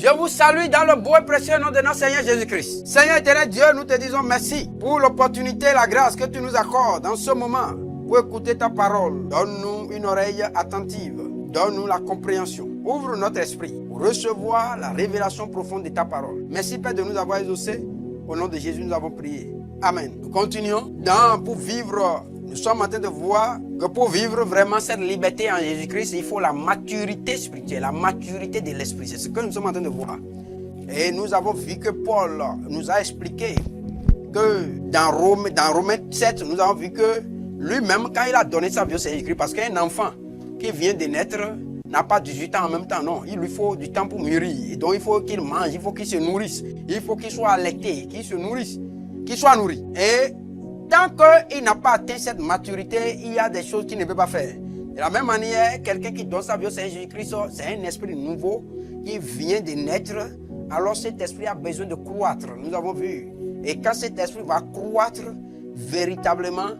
Je vous salue dans le beau et précieux nom de notre Seigneur Jésus-Christ. Seigneur éternel Dieu, nous te disons merci pour l'opportunité et la grâce que tu nous accordes en ce moment pour écouter ta parole. Donne-nous une oreille attentive. Donne-nous la compréhension. Ouvre notre esprit pour recevoir la révélation profonde de ta parole. Merci Père de nous avoir exaucés. Au nom de Jésus, nous avons prié. Amen. Nous continuons pour vivre. Nous sommes en train de voir que pour vivre vraiment cette liberté en Jésus-Christ, il faut la maturité spirituelle, la maturité de l'esprit. C'est ce que nous sommes en train de voir. Et nous avons vu que Paul nous a expliqué que dans Romains 7, nous avons vu que lui-même, quand il a donné sa vie au Jésus-Christ, parce qu'un enfant qui vient de naître n'a pas 18 ans en même temps, non. Il lui faut du temps pour mûrir. Et donc il faut qu'il mange, il faut qu'il se nourrisse. Il faut qu'il soit allaité, qu'il se nourrisse, qu'il soit nourri. Et tant qu'il n'a pas atteint cette maturité, il y a des choses qu'il ne peut pas faire. De la même manière, quelqu'un qui donne sa vie au Seigneur Jésus-Christ, c'est un esprit nouveau qui vient de naître. Alors cet esprit a besoin de croître. Nous avons vu. Et quand cet esprit va croître, véritablement,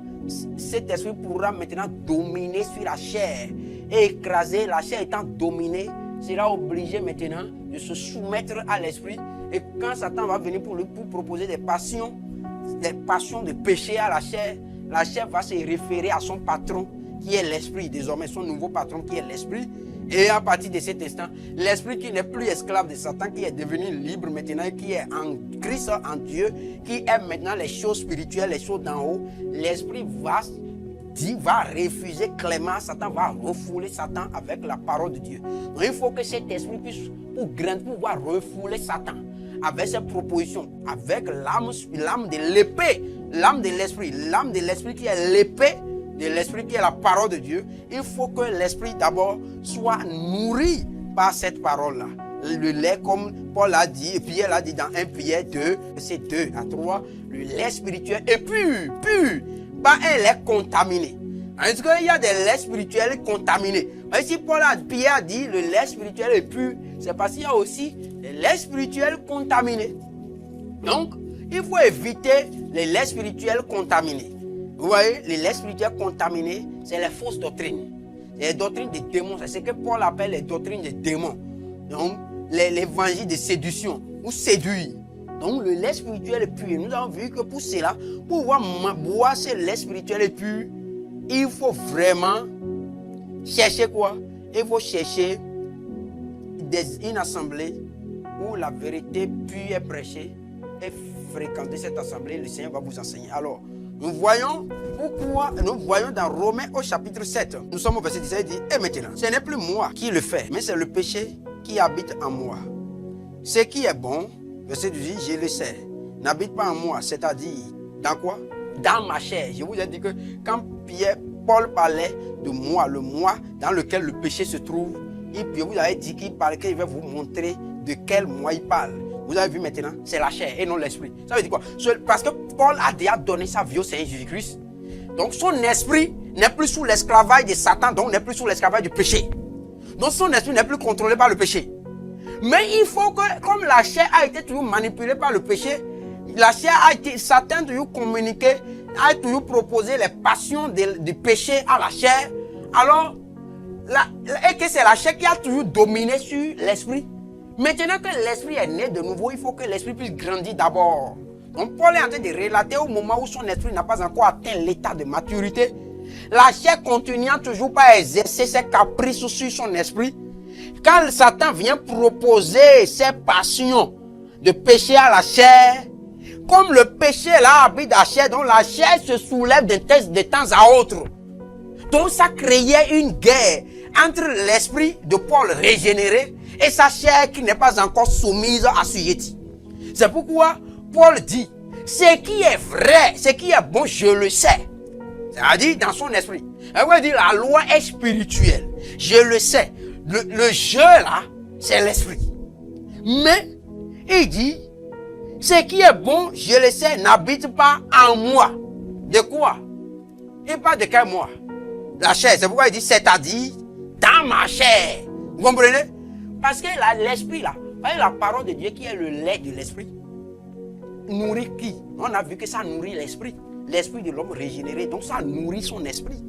cet esprit pourra maintenant dominer sur la chair et écraser. La chair étant dominée, sera obligé maintenant de se soumettre à l'esprit. Et quand Satan va venir pour proposer des passions de péché à la chair va se référer à son patron qui est l'esprit, désormais son nouveau patron qui est l'esprit. Et à partir de cet instant, l'esprit qui n'est plus esclave de Satan, qui est devenu libre maintenant, qui est en Christ, en Dieu, qui aime maintenant les choses spirituelles, les choses d'en haut, l'esprit va refuser clairement Satan, va refouler Satan avec la parole de Dieu. Donc il faut que cet esprit puisse, pour grandir, pouvoir refouler Satan avec ses propositions, avec l'âme de l'épée, l'âme de l'esprit qui est l'épée de l'esprit qui est la parole de Dieu. Il faut que l'esprit d'abord soit nourri par cette parole-là. Le lait, comme Paul a dit, et Pierre l'a dit dans 1 Pierre 2, verset 2 à 3, le lait spirituel est pur, pas un lait contaminé. Est-ce qu'il y a des laits spirituels contaminés? Si Pierre a dit le lait spirituel est pur, c'est parce qu'il y a aussi des laits spirituels contaminés. Donc, il faut éviter les laits spirituels contaminés. Vous voyez, les laits spirituels contaminés, c'est les fausses doctrines. C'est les doctrines des démons. C'est ce que Paul appelle les doctrines des démons. Donc, l'évangile de séduction ou séduire. Donc, le lait spirituel est pur. Nous avons vu que pour cela, pour pouvoir boire ce lait spirituel pur, il faut vraiment chercher quoi? Il faut chercher une assemblée où la vérité pure est prêchée et fréquenter cette assemblée. Le Seigneur va vous enseigner. Alors, nous voyons dans Romains au chapitre 7, nous sommes au verset 17, il dit, et maintenant, ce n'est plus moi qui le fais, mais c'est le péché qui habite en moi. Ce qui est bon, verset 18, je le sais, n'habite pas en moi, c'est-à-dire, dans quoi? Dans ma chair. Je vous ai dit que quand Paul parlait de moi, le moi dans lequel le péché se trouve, je vous avais dit qu'il va vous montrer de quel moi il parle. Vous avez vu maintenant, c'est la chair et non l'esprit. Ça veut dire quoi? Parce que Paul a déjà donné sa vie au Seigneur Jésus-Christ. Donc son esprit n'est plus sous l'esclavage de Satan, donc n'est plus sous l'esclavage du péché. Donc son esprit n'est plus contrôlé par le péché. Mais il faut que, comme la chair a été toujours manipulée par le péché, la chair a été, Satan a toujours communiqué, a toujours proposé les passions du péché à la chair. Alors, et que c'est la chair qui a toujours dominé sur l'esprit. Maintenant que l'esprit est né de nouveau, il faut que l'esprit puisse grandir d'abord. Donc Paul est en train de relater au moment où son esprit n'a pas encore atteint l'état de maturité. La chair continuant toujours pas exercer ses caprices sur son esprit. Quand Satan vient proposer ses passions de péché à la chair, comme le péché là habite la chair, donc la chair se soulève de temps à autre. Donc ça créait une guerre entre l'esprit de Paul régénéré et sa chair qui n'est pas encore soumise à assujettie. C'est pourquoi Paul dit, ce qui est vrai, ce qui est bon, je le sais. C'est-à-dire dans son esprit. Il veut dire la loi est spirituelle. Je le sais. Le je là, c'est l'esprit. Mais il dit, ce qui est bon, je le sais, n'habite pas en moi. De quoi? Il parle de quel moi? La chair. C'est pourquoi il dit, c'est-à-dire dans ma chair. Vous comprenez? Parce que l'esprit là, la parole de Dieu qui est le lait de l'esprit, nourrit qui? On a vu que ça nourrit l'esprit. L'esprit de l'homme régénéré. Donc ça nourrit son esprit.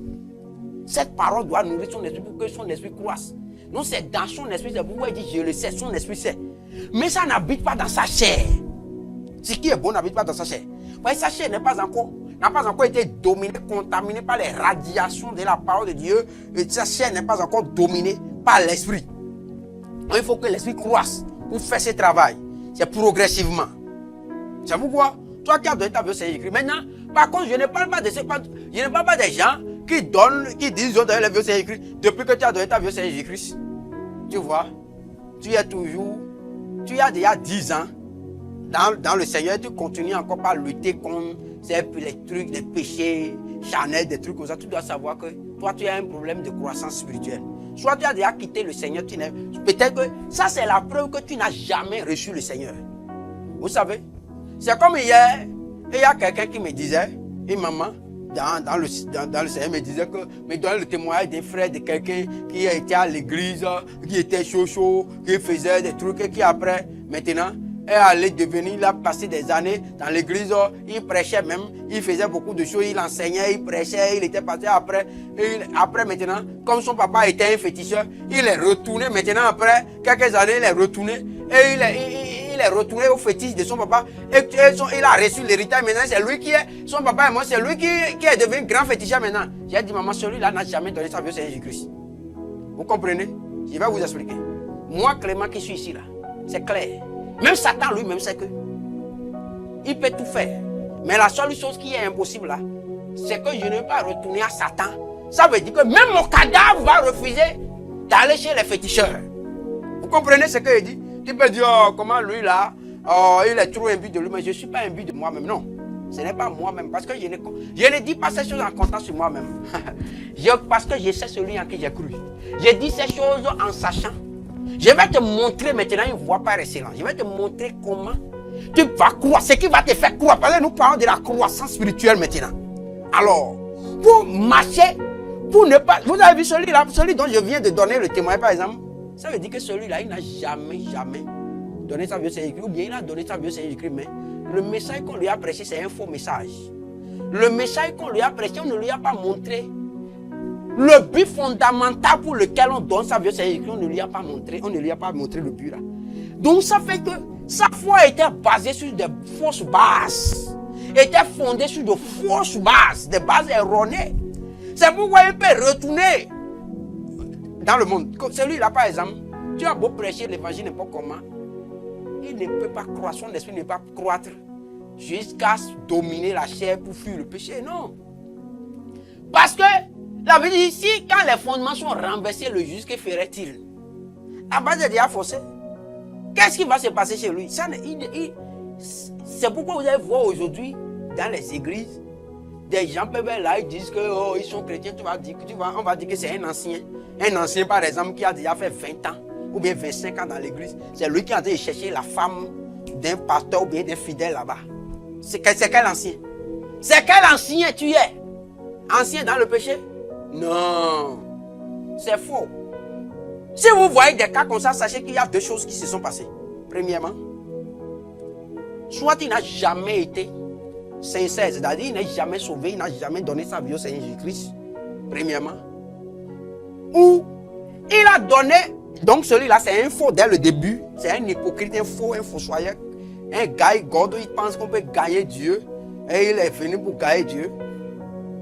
Cette parole doit nourrir son esprit pour que son esprit croisse. Donc c'est dans son esprit, c'est pourquoi il dit je le sais, son esprit sait. Mais ça n'habite pas dans sa chair. Ce qui est bon n'habite pas dans sa chair. Voyez, sa chair n'a pas encore été dominée, contaminée par les radiations de la parole de Dieu. Et sa chair n'est pas encore dominée par l'esprit. Donc il faut que l'esprit croisse pour faire ce travail. C'est progressivement. C'est pourquoi toi qui as donné ta vie au Seigneur-Jésus. Maintenant, par contre, je ne parle pas des gens qui disent qu'ils ont donné la vie au Seigneur-Jésus depuis que tu as donné ta vie au Seigneur-Jésus. Tu vois, tu as déjà 10 ans dans le Seigneur, tu continues encore par lutter contre les trucs, les péchés charnels, des trucs comme ça. Tu dois savoir que toi, tu as un problème de croissance spirituelle. Soit tu as déjà quitté le Seigneur, peut-être que ça, c'est la preuve que tu n'as jamais reçu le Seigneur. Vous savez, c'est comme hier, il y a quelqu'un qui me disait, une maman, dans le Seigneur me disait que, me donnait le témoignage d'un frère de quelqu'un qui était à l'église, qui était chaud, qui faisait des trucs et qui après, maintenant, est allé devenir, il a passé des années dans l'église, il prêchait même, il faisait beaucoup de choses, il enseignait, il prêchait, il était passé après. Après maintenant, comme son papa était un féticheur, il est retourné maintenant après quelques années, il est retourné et il est retourné au fétiche de son papa et il a reçu l'héritage maintenant, c'est lui qui est, son papa et moi, c'est lui qui est devenu grand féticheur maintenant. J'ai dit, maman, celui-là n'a jamais donné sa vie au Seigneur Jésus-Christ. Vous comprenez? Je vais vous expliquer. Moi, Clément, qui suis ici là, c'est clair. Même Satan lui-même sait que il peut tout faire. Mais la seule chose qui est impossible là, c'est que je ne vais pas retourner à Satan. Ça veut dire que même mon cadavre va refuser d'aller chez les féticheurs. Vous comprenez ce que je dis? Tu peux dire, oh, comment lui là, oh, il est trop imbu de lui, mais je ne suis pas imbu de moi-même. Non, ce n'est pas moi-même. Parce que je ne dis pas ces choses en comptant sur moi-même. Parce que je sais celui en qui j'ai cru. Je dis ces choses en sachant. Je vais te montrer maintenant une voie par excellence. Je vais te montrer comment tu vas croire, ce qui va te faire croire. Parce que nous parlons de la croissance spirituelle maintenant. Alors, pour marcher, pour ne pas... Vous avez vu celui-là, celui dont je viens de donner le témoin par exemple. Ça veut dire que celui-là, il n'a jamais donné sa vie au Seigneur. Ou bien il a donné sa vie au Seigneur, mais le message qu'on lui a prêché, c'est un faux message. Le message qu'on lui a prêché, on ne lui a pas montré. Le but fondamental pour lequel on donne sa vie au Seigneur, on ne lui a pas montré. On ne lui a pas montré le but là. Donc ça fait que sa foi était basée sur des fausses bases. Était fondée sur de fausses bases, des bases erronées. C'est pourquoi il peut retourner dans le monde. Celui-là par exemple, tu as beau prêcher l'évangile n'importe comment, il ne peut pas croître, son esprit ne peut pas croître jusqu'à dominer la chair pour fuir le péché. Non. Parce que la Bible dit ici, quand les fondements sont renversés, le juge, que ferait-il? La base est déjà faussée. Qu'est-ce qui va se passer chez lui? C'est pourquoi vous allez voir aujourd'hui, dans les églises, des gens peuvent être là, ils disent que oh, ils sont chrétiens, on va dire que c'est un ancien. Un ancien, par exemple, qui a déjà fait 20 ans, ou bien 25 ans dans l'église. C'est lui qui est en train de chercher la femme d'un pasteur ou bien d'un fidèle là-bas. C'est quel ancien? C'est quel ancien tu es? Ancien dans le péché? Non, c'est faux. Si vous voyez des cas comme ça, sachez qu'il y a deux choses qui se sont passées. Premièrement, soit il n'a jamais été sincère, c'est-à-dire il n'est jamais sauvé, il n'a jamais donné sa vie au Seigneur Jésus-Christ. Premièrement. Ou il a donné, donc celui-là c'est un faux dès le début, c'est un hypocrite, un fossoyeur, un gars gordo, il pense qu'on peut gagner Dieu et il est venu pour gagner Dieu.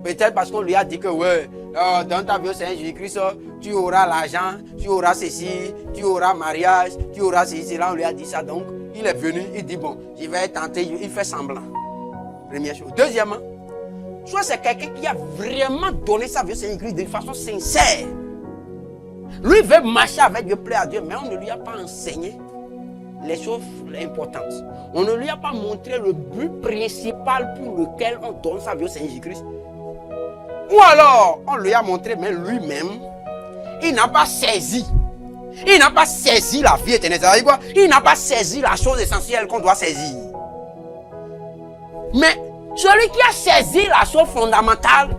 Peut-être parce qu'on lui a dit que ouais, dans ta vie au Seigneur Jésus-Christ, tu auras l'argent, tu auras ceci, tu auras mariage, tu auras ceci, là on lui a dit ça. Donc il est venu, il dit bon, je vais tenter, il fait semblant. Première chose. Deuxièmement, soit c'est quelqu'un qui a vraiment donné sa vie au Seigneur Jésus-Christ de façon sincère. Lui veut marcher avec Dieu, plaire à Dieu, mais on ne lui a pas enseigné les choses importantes. On ne lui a pas montré le but principal pour lequel on donne sa vie au Seigneur Jésus-Christ. Ou alors, on lui a montré, mais lui-même, il n'a pas saisi. Il n'a pas saisi la vie éternelle. C'est-à-dire quoi? Il n'a pas saisi la chose essentielle qu'on doit saisir. Mais celui qui a saisi la chose fondamentale,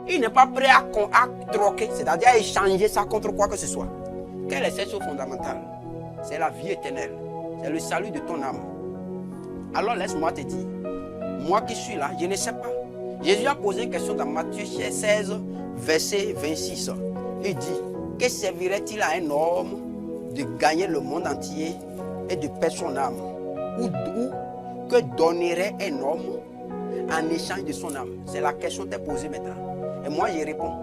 il n'est pas prêt à troquer, c'est-à-dire à échanger ça contre quoi que ce soit. Quelle est cette chose fondamentale? C'est la vie éternelle. C'est le salut de ton âme. Alors laisse-moi te dire, moi qui suis là, je ne sais pas. Jésus a posé une question dans Matthieu 16, verset 26. Il dit, que servirait-il à un homme de gagner le monde entier et de perdre son âme? Ou que donnerait un homme en échange de son âme? C'est la question qui est posée maintenant. Et moi, je réponds,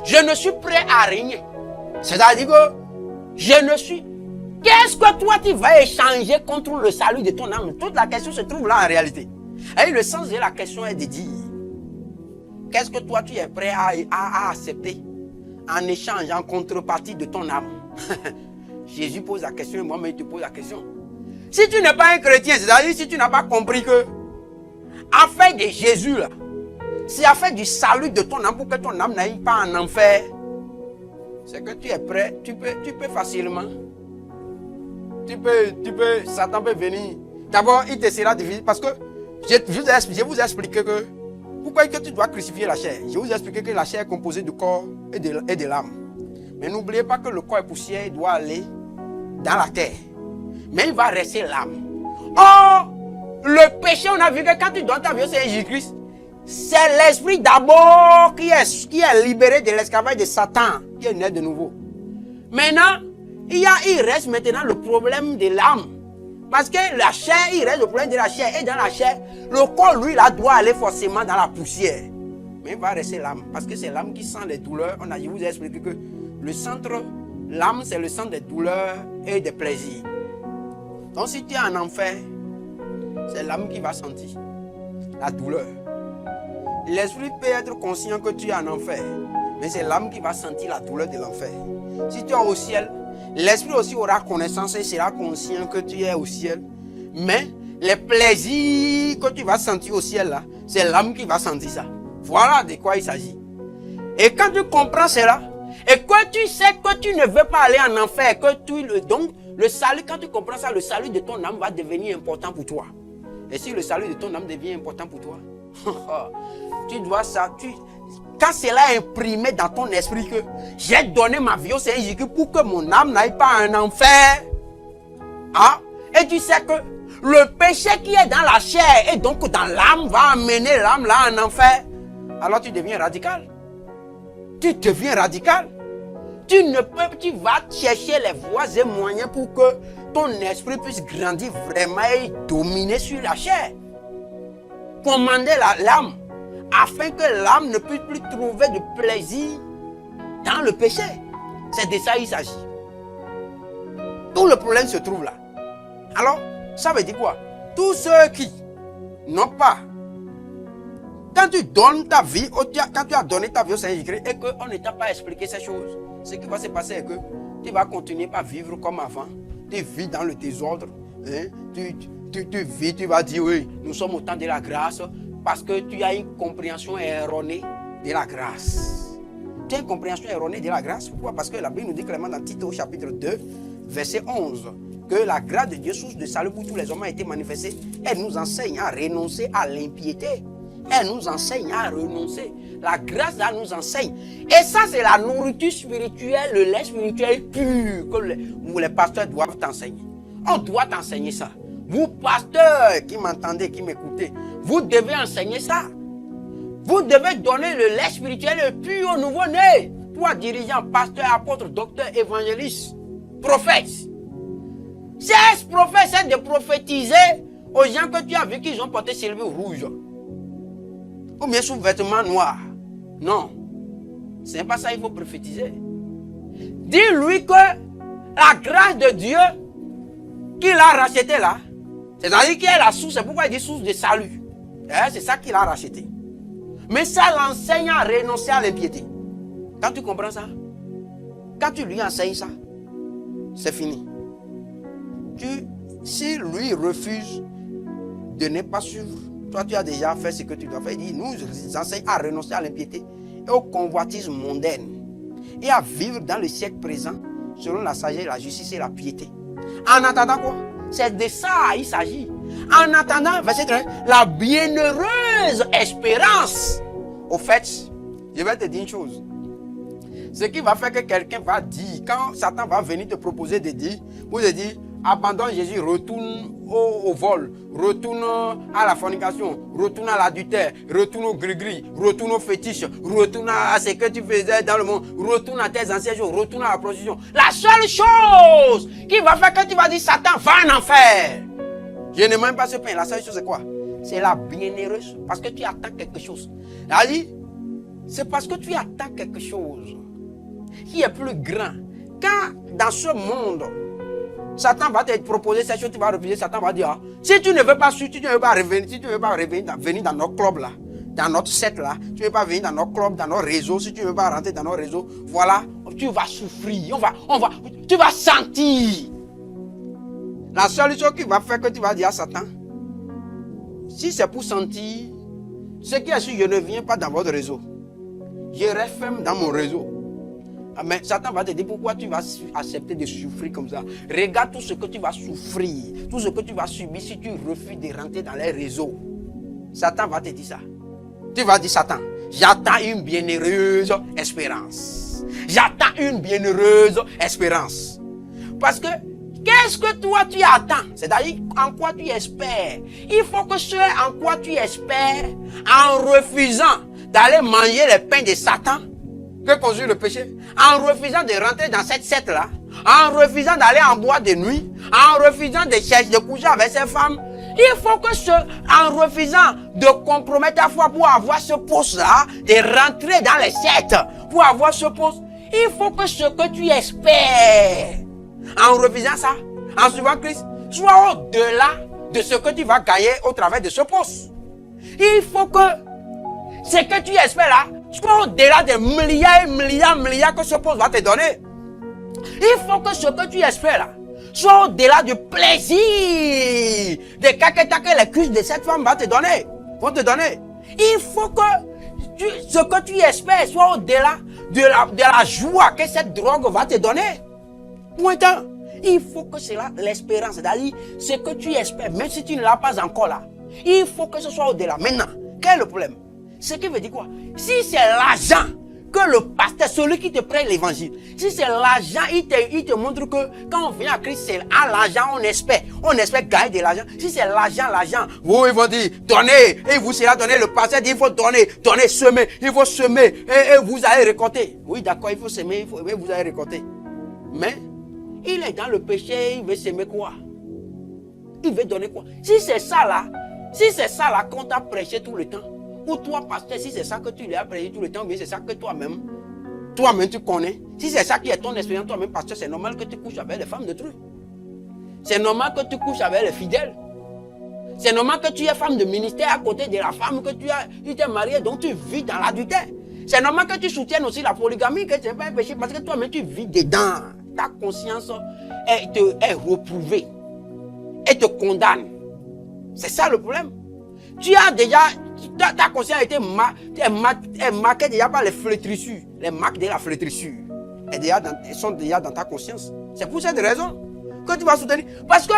je ne suis prêt à régner. C'est-à-dire que je ne suis... Qu'est-ce que toi, tu vas échanger contre le salut de ton âme? Toute la question se trouve là en réalité. Et le sens de la question est de dire, qu'est-ce que toi, tu es prêt à accepter en échange, en contrepartie de ton âme? Jésus pose la question et moi-même je te pose la question. Si tu n'es pas un chrétien, c'est-à-dire si tu n'as pas compris que affaire de Jésus là, c'est affaire du salut de ton âme pour que ton âme n'aille pas en enfer, c'est que tu es prêt, tu peux facilement, Satan peut venir. D'abord, il te sera difficile parce que je vous ai expliqué que pourquoi que tu dois crucifier la chair. Je vous ai expliqué que la chair est composée du corps et de l'âme. Mais n'oubliez pas que le corps est poussière, il doit aller dans la terre. Mais il va rester l'âme. Or, le péché, on a vu que quand tu donnes ta vie au Seigneur Jésus-Christ, c'est l'esprit d'abord qui est libéré de l'esclavage de Satan, qui est né de nouveau. Maintenant, il reste maintenant le problème de l'âme. Parce que la chair, il reste le problème de la chair. Et dans la chair, le corps, lui, là, doit aller forcément dans la poussière. Mais il va rester l'âme. Parce que c'est l'âme qui sent les douleurs. Je vous ai expliqué que le centre, l'âme, c'est le centre des douleurs et des plaisirs. Donc si tu es en enfer, c'est l'âme qui va sentir la douleur. L'esprit peut être conscient que tu es en enfer, mais c'est l'âme qui va sentir la douleur de l'enfer. Si tu es au ciel, l'esprit aussi aura connaissance et sera conscient que tu es au ciel. Mais les plaisirs que tu vas sentir au ciel là, c'est l'âme qui va sentir ça. Voilà de quoi il s'agit. Et quand tu comprends cela, et que tu sais que tu ne veux pas aller en enfer, donc le salut, quand tu comprends ça, le salut de ton âme va devenir important pour toi. Et si le salut de ton âme devient important pour toi, tu dois ça, quand cela est imprimé dans ton esprit que j'ai donné ma vie au Seigneur Jésus pour que mon âme n'aille pas en enfer, et tu sais que le péché qui est dans la chair et donc dans l'âme va amener l'âme là en enfer, alors tu deviens radical. Tu deviens radical. Tu vas chercher les voies et moyens pour que ton esprit puisse grandir vraiment et dominer sur la chair. Commander l'âme, afin que l'âme ne puisse plus trouver de plaisir dans le péché. C'est de ça qu'il s'agit. Tout le problème se trouve là. Alors, ça veut dire quoi? Tous ceux qui n'ont pas, quand tu donnes ta vie, quand tu as donné ta vie au Seigneur Jésus-Christ et qu'on ne t'a pas expliqué ces choses, ce qui va se passer est que tu vas continuer à vivre comme avant. Tu vis dans le désordre. Hein? Tu vis, tu vas dire oui, nous sommes au temps de la grâce parce que tu as une compréhension erronée de la grâce. Tu as une compréhension erronée de la grâce. Pourquoi? Parce que la Bible nous dit clairement dans Tite au chapitre 2, verset 11, que la grâce de Dieu, source de salut pour tous les hommes, a été manifestée. Elle nous enseigne à renoncer à l'impiété. Elle nous enseigne à renoncer. La grâce là nous enseigne. Et ça, c'est la nourriture spirituelle, le lait spirituel pur que les pasteurs doivent t'enseigner. On doit t'enseigner ça. Vous, pasteurs qui m'entendez, qui m'écoutez, vous devez enseigner ça. Vous devez donner le lait spirituel pur au nouveau-né. Toi, dirigeant, pasteur, apôtre, docteur, évangéliste, prophète. Ces prophètes, c'est de prophétiser aux gens que tu as vu qu'ils ont porté silver rouge. Ou bien sous vêtements noirs. Non. Ce n'est pas ça qu'il faut prophétiser. Dis-lui que la grâce de Dieu qu'il a rachetée là, c'est-à-dire qu'il est la source, c'est pourquoi il dit source de salut. C'est ça qu'il a racheté. Mais ça l'enseigne à renoncer à l'impiété. Quand tu comprends ça, quand tu lui enseignes ça, c'est fini. Si lui refuse de ne pas suivre, toi tu as déjà fait ce que tu dois faire. Il dit, nous enseigne à renoncer à l'impiété et au convoitisme mondaine et à vivre dans le siècle présent selon la sagesse, la justice et la piété. En attendant quoi? C'est de ça il s'agit. En attendant, verset 13, la bienheureuse espérance. Au fait, je vais te dire une chose. Ce qui va faire que quelqu'un va dire, quand Satan va venir te proposer de dire, vous te dire, abandonne Jésus, retourne au vol, retourne à la fornication, retourne à l'adultère, retourne au gris-gris, retourne au fétiche, retourne à ce que tu faisais dans le monde, retourne à tes anciens jours, retourne à la prostitution. La seule chose qui va faire que tu vas dire Satan va en enfer. Je ne mange pas ce pain. La seule chose c'est quoi? C'est la bienheureuse. Parce que tu attends quelque chose. C'est parce que tu attends quelque chose qui est plus grand. Quand dans ce monde, Satan va te proposer cette chose, tu vas refuser, Satan va dire, si tu ne veux pas suivre, si tu ne veux pas revenir, si tu ne veux pas venir dans nos clubs là, dans notre set là, tu ne veux pas venir dans nos clubs, dans nos réseaux, si tu ne veux pas rentrer dans nos réseaux, voilà, tu vas souffrir, tu vas sentir. La seule chose qui va faire que tu vas dire à Satan, si c'est pour sentir, ce qui est sûr, je ne viens pas dans votre réseau. Je reste ferme dans mon réseau. Mais Satan va te dire pourquoi tu vas accepter de souffrir comme ça. Regarde tout ce que tu vas souffrir, tout ce que tu vas subir si tu refuses de rentrer dans les réseaux. Satan va te dire ça. Tu vas dire Satan, j'attends une bienheureuse espérance. J'attends une bienheureuse espérance. Parce que qu'est-ce que toi tu attends? C'est-à-dire en quoi tu espères? Il faut que ce en quoi tu espères, en refusant d'aller manger les pains de Satan, que conduit le péché, en refusant de rentrer dans cette secte-là, en refusant d'aller en boîte de nuit, en refusant de chercher, de coucher avec ses femmes, il faut que en refusant de compromettre ta foi pour avoir ce poste-là, de rentrer dans les sectes, pour avoir ce poste, il faut que ce que tu espères, en refusant ça, en suivant Christ, soit au-delà de ce que tu vas gagner au travers de ce poste. Il faut que ce que tu espères là, soit au-delà des milliards et milliards que ce poste va te donner. Il faut que ce que tu espères là, soit au-delà du plaisir de que les cuisses de cette femme vont te donner. Il faut que ce que tu espères soit au-delà de la joie que cette drogue va te donner. Pointant. Il faut que c'est là l'espérance. C'est-à-dire, ce que tu espères, même si tu ne l'as pas encore là, il faut que ce soit au-delà. Maintenant, quel est le problème? Ce qui veut dire quoi? Si c'est l'argent que le pasteur, celui qui te prête l'évangile, si c'est l'argent, il te montre que quand on vient à Christ, c'est à l'argent, on espère gagner de l'argent. Si c'est l'argent, vous, ils vont dire, donnez, et vous sera donné. Le pasteur dit, il faut donner, semer, il faut semer, et vous allez récolter. Oui, d'accord, il faut semer, et vous allez récolter. Mais, il est dans le péché, il veut semer quoi? Il veut donner quoi? Si c'est ça là qu'on t'a prêché tout le temps, ou toi, pasteur, si c'est ça que tu lui as prêché tout le temps, ou bien c'est ça que toi-même tu connais, si c'est ça qui est ton expérience, toi-même, pasteur, c'est normal que tu couches avec les femmes de Dieu. C'est normal que tu couches avec les fidèles. C'est normal que tu es femme de ministère à côté de la femme que tu t'es mariée, donc tu vis dans l'adultère. C'est normal que tu soutiennes aussi la polygamie, que ce n'est pas un péché, parce que toi-même, tu vis dedans. Ta conscience est reprouvée et te condamne. C'est ça le problème. Tu as déjà, ta conscience a été marquée déjà par les flétrissures, les marques de la flétrissure. Elles sont déjà dans ta conscience. C'est pour cette raison que tu vas soutenir. Parce que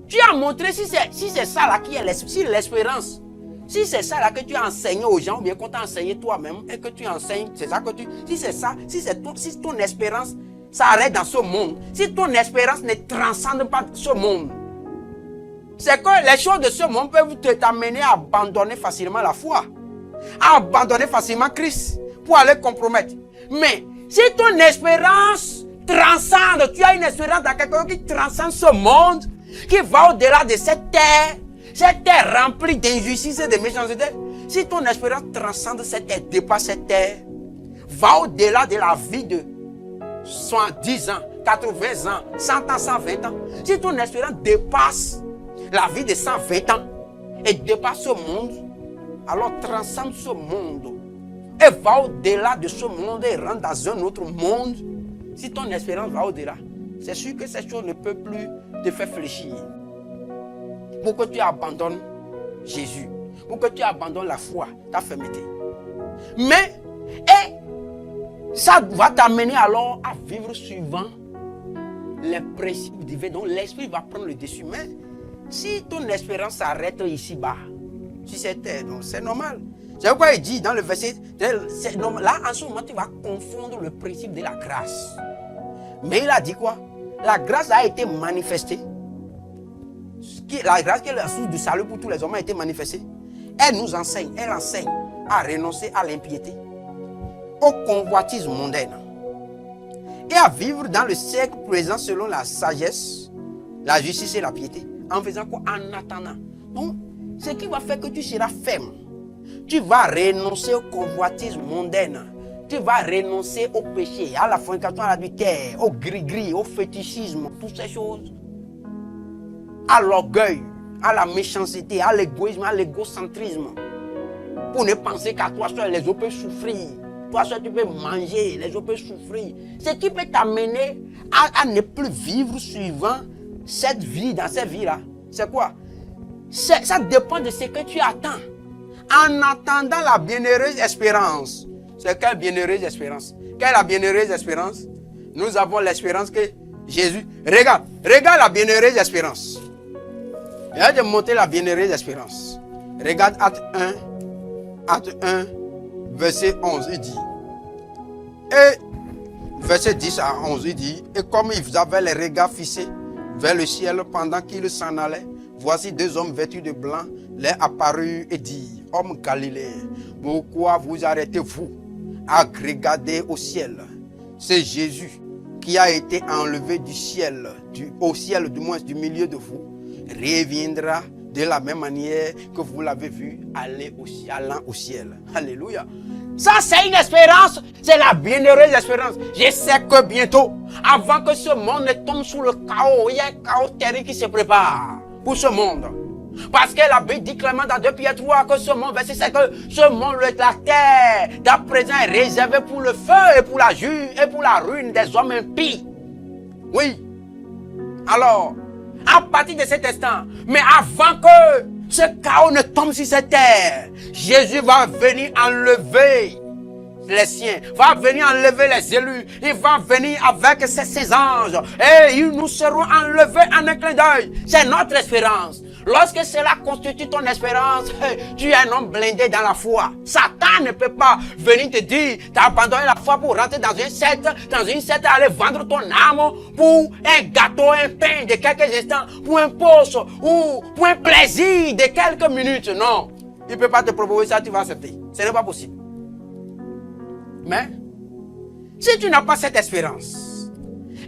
tu as montré si c'est ça là qui est l'espérance. Si c'est ça là que tu as enseigné aux gens, ou bien qu'on t'a enseigné toi-même, et que tu enseignes, c'est ça que tu. Si c'est ça, si ton espérance s'arrête dans ce monde, si ton espérance ne transcende pas ce monde, c'est que les choses de ce monde peuvent t'amener à abandonner facilement la foi, à abandonner facilement Christ pour aller compromettre. Mais si ton espérance transcende, tu as une espérance dans quelque chose qui transcende ce monde, qui va au-delà de cette terre remplie d'injustice et de méchanceté, si ton espérance transcende cette terre, dépasse cette terre, va au-delà de la vie de 110 ans, 80 ans, 100 ans, 120 ans. Si ton espérance dépasse la vie de 120 ans et dépasse ce monde, alors transcende ce monde et va au-delà de ce monde et rentre dans un autre monde. Si ton espérance va au-delà, c'est sûr que cette chose ne peut plus te faire fléchir. Pour que tu abandonnes Jésus, pour que tu abandonnes la foi, ta fermeté. Mais, ça va t'amener alors à vivre suivant les principes divins. Donc l'esprit va prendre le dessus. Mais si ton espérance s'arrête ici-bas, si c'est normal. C'est pourquoi il dit dans le verset, là en ce moment tu vas confondre le principe de la grâce. Mais il a dit quoi? la grâce a été manifestée. La grâce qui est la source du salut pour tous les hommes a été manifestée. Elle nous enseigne, elle enseigne à renoncer à l'impiété, au convoitisme mondain et à vivre dans le siècle présent selon la sagesse, la justice et la piété. En faisant quoi? En attendant. Donc, ce qui va faire que tu seras ferme. Tu vas renoncer au convoitisme mondain. Tu vas renoncer au péché, à la fornication, à l'adultère, au gris-gris, au fétichisme, toutes ces choses. À l'orgueil, à la méchanceté, à l'égoïsme, à l'égocentrisme. Pour ne penser qu'à toi seul, les autres peuvent souffrir. Toi seul, tu peux manger, les autres peuvent souffrir. Ce qui peut t'amener à ne plus vivre suivant cette vie, dans cette vie-là. C'est quoi? Ça dépend de ce que tu attends. En attendant la bienheureuse espérance. C'est quelle bienheureuse espérance? Quelle est la bienheureuse espérance? Nous avons l'espérance que Jésus... Regarde la bienheureuse espérance. Je vais te montrer la bienheureuse espérance. Regarde Acte 1, verset 11, il dit. Et verset 10 à 11, il dit. Et comme ils avaient les regards fixés vers le ciel pendant qu'ils s'en allaient, voici deux hommes vêtus de blanc leur apparurent et dirent, hommes galiléens, pourquoi vous arrêtez-vous à regarder au ciel? C'est Jésus qui a été enlevé du ciel, au ciel du moins du milieu de vous, reviendra de la même manière que vous l'avez vu allant au ciel. Alléluia. Ça, c'est une espérance. C'est la bienheureuse espérance. Je sais que bientôt, avant que ce monde ne tombe sous le chaos, il y a un chaos terrible qui se prépare pour ce monde. Parce que la Bible dit clairement dans 2 Pierre 3 que ce monde, verset 5, que ce monde, la terre, d'à présent est réservé pour le feu et pour la ruine des hommes impies. Oui. Alors, à partir de cet instant, mais avant que ce chaos ne tombe sur cette terre, Jésus va venir enlever les siens, va venir enlever les élus, il va venir avec ses anges et nous serons enlevés en un clin d'œil. C'est notre espérance. Lorsque cela constitue ton espérance, tu es un homme blindé dans la foi. Satan ne peut pas venir te dire, tu as abandonné la foi pour rentrer dans une secte et aller vendre ton âme pour un gâteau, un pain de quelques instants, pour un poste ou pour un plaisir de quelques minutes. Non, il ne peut pas te proposer ça, tu vas accepter. Ce n'est pas possible. Mais, si tu n'as pas cette espérance,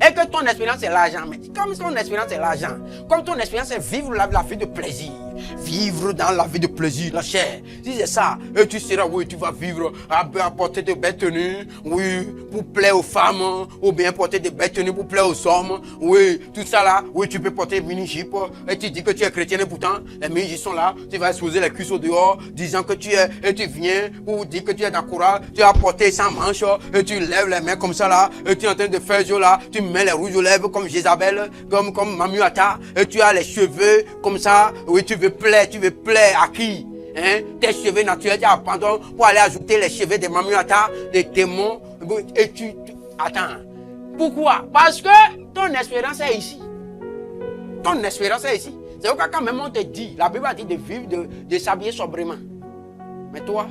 et que ton espérance est l'argent, mais comme ton espérance est l'argent, comme ton espérance est vivre la vie de plaisir, vivre dans la vie de plaisir, la chair, si c'est ça, et tu seras, oui, tu vas vivre à porter de belles tenues, oui, pour plaire aux femmes, ou bien porter de belles tenues pour plaire aux hommes, oui, tout ça là, oui, tu peux porter mini-jupe, et tu dis que tu es chrétien, et pourtant, les mini-jupes sont là, tu vas exposer les cuisses au dehors, disant que tu es, et tu viens, pour dire que tu es dans le courage, tu as porté sans manche, et tu lèves les mains comme ça là, et tu es en train de faire jo là, tu mets les rouges aux lèvres comme Jézabel, comme Mamuata, et tu as les cheveux comme ça, oui, tu veux plaire à qui? Hein? Tes cheveux naturels, tu abandonnes pour aller ajouter les cheveux de Mamuata, des démons, et attends. Pourquoi? Parce que ton espérance est ici. Ton espérance est ici. C'est pourquoi quand même on te dit, la Bible a dit de vivre, de s'habiller sobrement. Mais toi,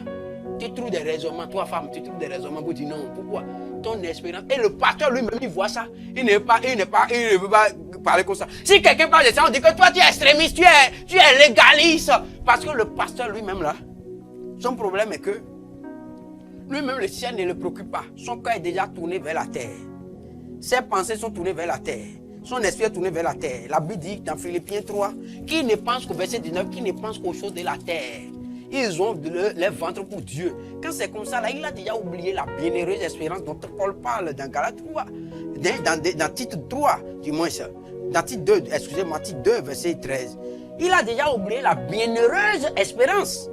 tu trouves des raisonnements, toi femme, tu trouves des raisonnements pour dire non. Pourquoi? Ton espérance. Et le pasteur lui-même, il voit ça. Il ne veut pas parler comme ça. Si quelqu'un parle de ça, on dit que toi tu es extrémiste, tu es légaliste. Parce que le pasteur lui-même là, son problème est que lui-même le ciel ne le préoccupe pas. Son cœur est déjà tourné vers la terre. Ses pensées sont tournées vers la terre. Son esprit est tourné vers la terre. La Bible dit dans Philippiens 3, qui ne pense qu'au verset 19, qui ne pense qu'aux choses de la terre. Ils ont les ventres pour Dieu. Quand c'est comme ça, là, il a déjà oublié la bienheureuse espérance dont Paul parle dans Galates 3. Dans titre 3, du moins ça. Dans titre 2, excusez-moi, titre 2, verset 13. Il a déjà oublié la bienheureuse espérance.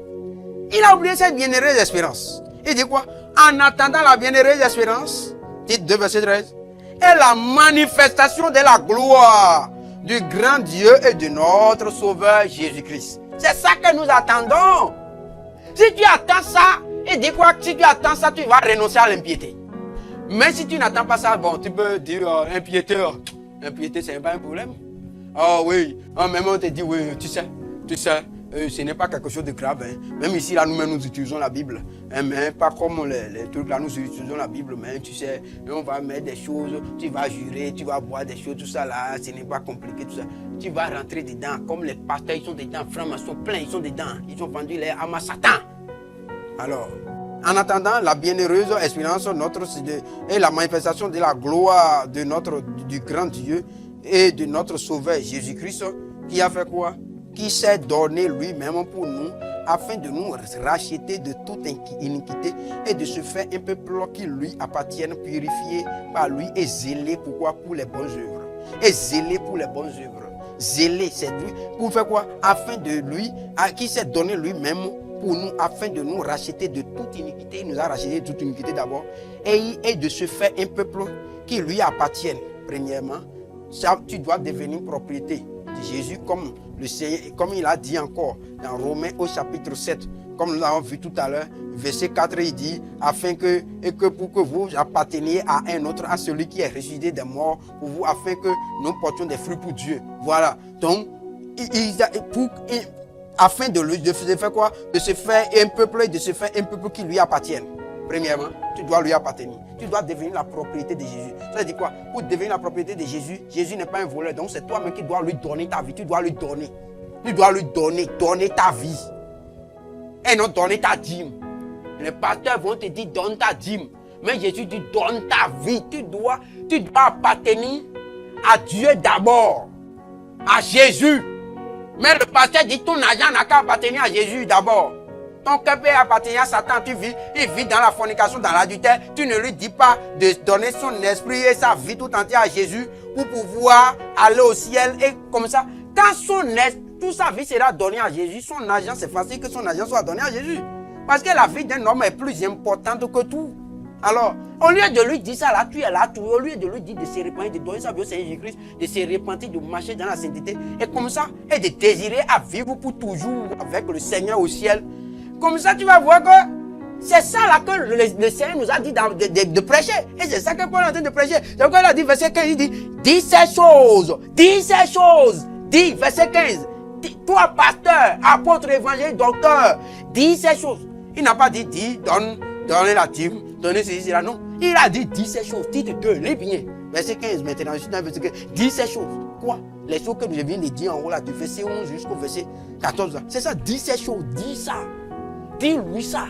Il a oublié cette bienheureuse espérance. Il dit quoi? En attendant la bienheureuse espérance, titre 2, verset 13, est la manifestation de la gloire du grand Dieu et de notre Sauveur Jésus-Christ. C'est ça que nous attendons. Si tu attends ça, et dis quoi, si tu attends ça, tu vas renoncer à l'impiété. Mais si tu n'attends pas ça, bon, tu peux dire impiété, c'est pas un problème. Oh oui, même on te dit, oui, tu sais, ce n'est pas quelque chose de grave. Hein. Même ici, là, nous-mêmes, nous utilisons la Bible. Hein, mais pas comme les trucs là, nous utilisons la Bible. Mais tu sais, on va mettre des choses, tu vas jurer, tu vas boire des choses, tout ça là, ce n'est pas compliqué, tout ça. Tu vas rentrer dedans, comme les pasteurs, ils sont dedans, francs sont pleins, ils sont dedans. Ils ont vendu les âmes à Satan. Alors, en attendant la bienheureuse espérance et la manifestation de la gloire de du grand Dieu et de notre Sauveur Jésus-Christ, qui a fait quoi? Qui s'est donné lui-même pour nous, afin de nous racheter de toute iniquité et de se faire un peuple qui lui appartienne, purifié par lui et zélé pourquoi? Pour les bonnes œuvres. Et zélé pour les bonnes œuvres. Zélé, c'est lui. Pour faire quoi? Afin de lui, qui s'est donné lui-même pour nous, afin de nous racheter de toute iniquité. Il nous a racheté de toute iniquité d'abord. Et de se faire un peuple qui lui appartienne. Premièrement, ça, tu dois devenir propriété de Jésus, comme le Seigneur, comme il a dit encore dans Romains au chapitre 7, comme nous l'avons vu tout à l'heure, verset 4, il dit, afin que pour que vous apparteniez à un autre, à celui qui est ressuscité des morts, pour vous, afin que nous portions des fruits pour Dieu. Voilà. Donc, afin de se faire quoi? De se faire un peuple et de se faire un peuple qui lui appartienne. Premièrement, tu dois lui appartenir. Tu dois devenir la propriété de Jésus. Ça veut dire quoi? Pour devenir la propriété de Jésus, Jésus n'est pas un voleur. Donc c'est toi-même qui dois lui donner ta vie. Tu dois lui donner. Tu dois lui donner ta vie. Et non donner ta dîme. Les pasteurs vont te dire donne ta dîme. Mais Jésus dit donne ta vie. Tu dois appartenir à Dieu d'abord. À Jésus. Mais le pasteur dit ton argent n'a qu'à appartenir à Jésus d'abord. Ton cœur peut appartenir à Satan, il vit dans la fornication, dans l'adultère. Tu ne lui dis pas de donner son esprit et sa vie tout entière à Jésus pour pouvoir aller au ciel. Et comme ça, quand toute sa vie sera donnée à Jésus, son argent, c'est facile que son argent soit donné à Jésus. Parce que la vie d'un homme est plus importante que tout. Alors, au lieu de lui dire ça là, tu es là, au lieu de lui dire de se repentir, de donner sa vie au Seigneur Jésus-Christ, de se repentir, de marcher dans la sainteté, et comme ça, et de désirer à vivre pour toujours avec le Seigneur au ciel. Comme ça, tu vas voir que c'est ça là que le Seigneur nous a dit de prêcher. Et c'est ça que Paul est en train de prêcher. C'est pourquoi il a dit, verset 15, il dit, dis ces choses, dis, verset 15, toi pasteur, apôtre, évangile, docteur, dis ces choses. Il n'a pas dit, donnez la dîme, donnez ceci, cela, non. Il a dit, dis ces choses, titre 2, lis bien. Verset 15 maintenant, je suis dans verset 15, dis ces choses. Quoi? Les choses que je viens de dire en haut là, du verset 11 jusqu'au verset 14 là. C'est ça, dis ces choses, dis ça. Dis-lui ça.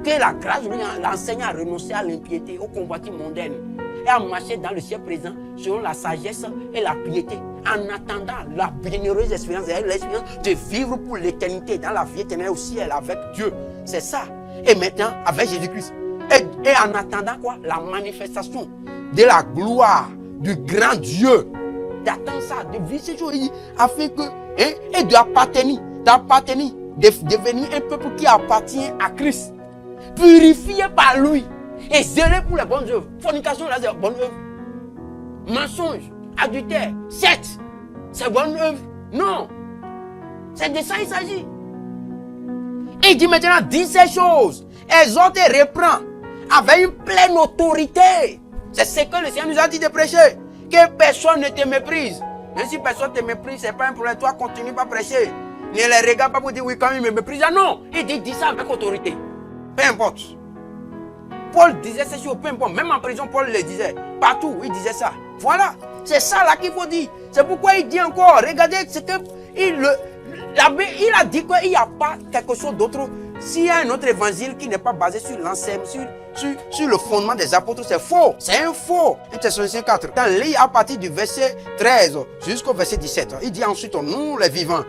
Que la grâce lui l'enseigne à renoncer à l'impiété, au convoitise mondaine et à marcher dans le ciel présent selon la sagesse et la piété. En attendant la bienheureuse espérance, l'espérance de vivre pour l'éternité, dans la vie éternelle au ciel avec Dieu. C'est ça. Et maintenant, avec Jésus-Christ. Et en attendant quoi? La manifestation de la gloire du grand Dieu. D'attendre ça, de vivre ces jours, afin que, et d'appartenir, de devenir un peuple qui appartient à Christ, purifié par lui et zélé pour les bonnes œuvres. Fornication, là, c'est bonnes œuvres. Mensonge, adultère, sexe, c'est bonnes œuvres. Non, c'est de ça il s'agit. Et il dit maintenant, dis ces choses, exhorte et reprend avec une pleine autorité. C'est ce que le Seigneur nous a dit de prêcher. Que personne ne te méprise. Même si personne te méprise, ce n'est pas un problème. Toi, continue pas à prêcher. Ne les regarde pas pour dire oui, quand il me méprise. Ah non, il dit ça avec autorité. Peu importe. Paul disait ces choses, peu importe. Même en prison, Paul le disait. Partout, il disait ça. Voilà. C'est ça là qu'il faut dire. C'est pourquoi il dit encore, regardez, c'est que il a dit qu'il n'y a pas quelque chose d'autre. S'il y a un autre évangile qui n'est pas basé sur l'enseignement, sur le fondement des apôtres, c'est faux. C'est un faux. 1 Thessaloniciens 4. À partir du verset 13 jusqu'au verset 17, il dit ensuite, nous les vivants,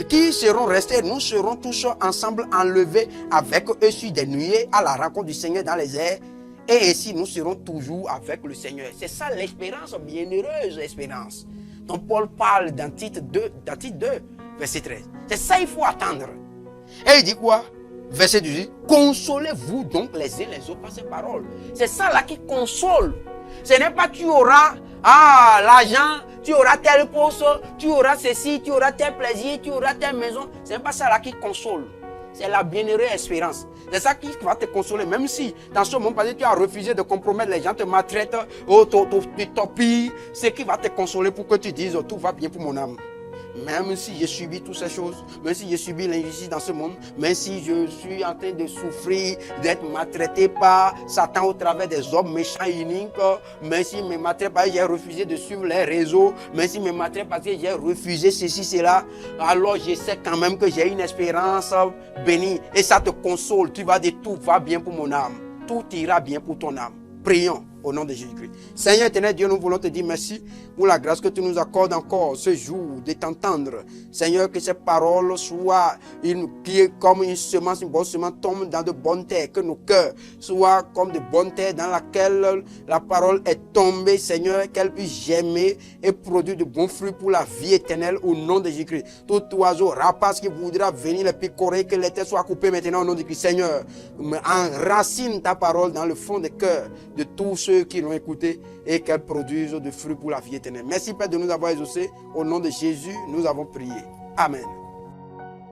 qui seront restés, nous serons tous ensemble enlevés avec eux sur des nuées à la rencontre du Seigneur dans les airs. Et ainsi, nous serons toujours avec le Seigneur. C'est ça l'espérance, bienheureuse espérance. Donc Paul parle dans Tite 2, verset 13. C'est ça qu'il faut attendre. Et il dit quoi? Verset 18. Consolez-vous donc les uns les autres par ces paroles. C'est ça là qui console. Ce n'est pas tu auras l'argent, tu auras tel poste, tu auras ceci, tu auras tel plaisir, tu auras telle maison. Ce n'est pas ça là qui console. C'est la bienheureuse espérance. C'est ça qui va te consoler. Même si dans ce moment, tu as refusé de compromettre, les gens te maltraitent, tu t'opilles, c'est qui va te consoler pour que tu dises tout va bien pour mon âme. même si je subis toutes ces choses, même si je subis l'injustice dans ce monde, même si je suis en train de souffrir, d'être maltraité par Satan au travers des hommes méchants et uniques, même s'il me maltraite parce que j'ai refusé de suivre les réseaux, même s'il me maltraite parce que j'ai refusé ceci, cela, alors je sais quand même que j'ai une espérance bénie et ça te console. Tu vas dire tout va bien pour mon âme, tout ira bien pour ton âme. Prions au nom de Jésus-Christ. Seigneur éternel Dieu, nous voulons te dire merci pour la grâce que tu nous accordes encore ce jour de t'entendre. Seigneur, que ces paroles soient comme une semence, une bonne semence tombe dans de bonnes terres, que nos cœurs soient comme de bonnes terres dans laquelle la parole est tombée, Seigneur, qu'elle puisse germer et produire de bons fruits pour la vie éternelle au nom de Jésus-Christ. Tout oiseau rapace qui voudra venir les picorer, que les têtes soient coupées maintenant au nom de Christ. Seigneur, enracine ta parole dans le fond des cœurs de tous ceux qui l'ont écouté et qu'elle produise de fruits pour la vie éternelle. Merci Père de nous avoir exaucés. Au nom de Jésus, nous avons prié. Amen.